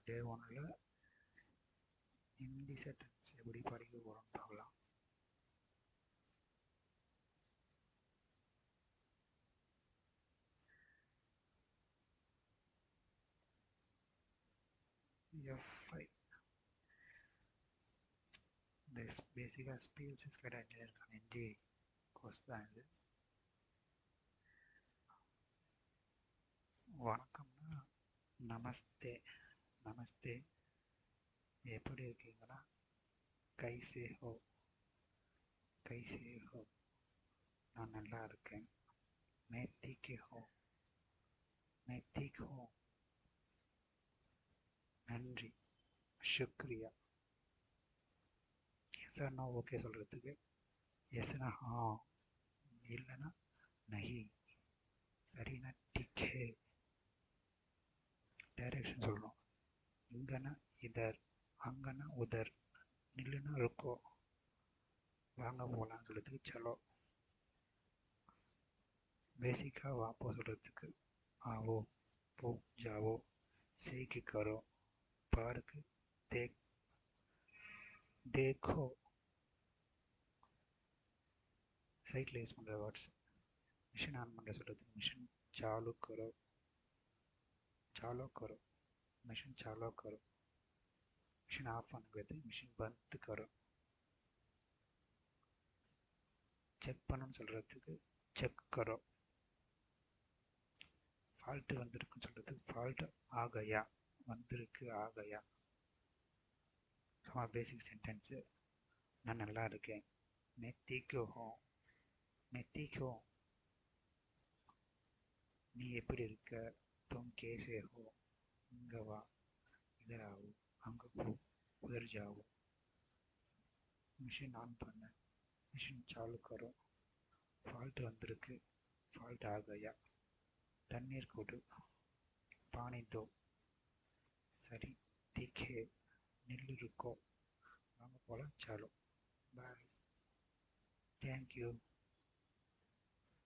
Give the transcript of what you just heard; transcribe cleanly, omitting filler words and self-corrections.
டே ஒன்னில் ஹிந்தி சென்டென்ஸ் எப்படி படிக்க போகிறோம்னு பார்க்கலாம். F5 this பேசிக்காக ஸ்பீச் ஸ்கேட் இன்ஜினியருக்கான ஹிந்தி கோர்ஸ் தான் இது. வணக்கம்னா நமஸ்தே. நமஸ்தே எப்படி இருக்கீங்கன்னா கைசே ஹோ. கைசே ஹோ நான் நல்லா இருக்கேன். மே தீக்கே ஹோ. மே தீக் ஹோ நன்றி சுக்ரியா. எஸ்னா ஓகே சொல்கிறதுக்கு எஸ்னா ஹா, இல்லைன்னா நஹி, சரினா டிக்கே. டைரக்ஷன் சொல்லணும். இங்கன்னா இதர், அங்கன்னா உதர், நில்லுன்னா ருக்கோ, வாங்க போகலான்னு சொல்கிறதுக்கு சலோ. பேசிக்காக வாப்போ சொல்கிறதுக்கு ஆவோ, போ, ஜாவோ, சேக்கு கரோ, பாருக்கு தேக், देखो. சைட்டில் யூஸ் பண்ணுற வேர்ட்ஸ். மிஷின் ஆன் பண்ணுற சொல்கிறதுக்கு மிஷின் சாலு கரோ, சாலோ கரோ, மிஷின் சாலோ கரோ. மிஷின் ஆஃப் பண்ணுறது மிஷின் பந்த் கரோ. செக் பண்ணணும்னு சொல்கிறதுக்கு செக் கரோ. ஃபால்ட்டு வந்திருக்குன்னு சொல்கிறதுக்கு ஃபால்ட் ஆகையா, வந்திருக்கு ஆகையா. சும்மா பேசிக் சென்டென்ஸு. நான் நல்லா இருக்கேன். मैं ठीक हूँ. मैं ठीक हूँ. நீ எப்படி இருக்க? तुम कैसे हो. இங்க வா, இதர் ஆவோ, அங்கே போ, உதர் ஜாவோ. மிஷின் ஆன் பண்ண, மிஷின் சாலு கரோ. ஃபால்ட் வந்திருக்கு, ஃபால்ட் ஆகையா. தண்ணீர் கொடு, பானி தோ. சரி, தீக்கே, நில்லு ருக்கோ, வாங்க போகலாம், சாலோ. பாய். தேங்க்யூ.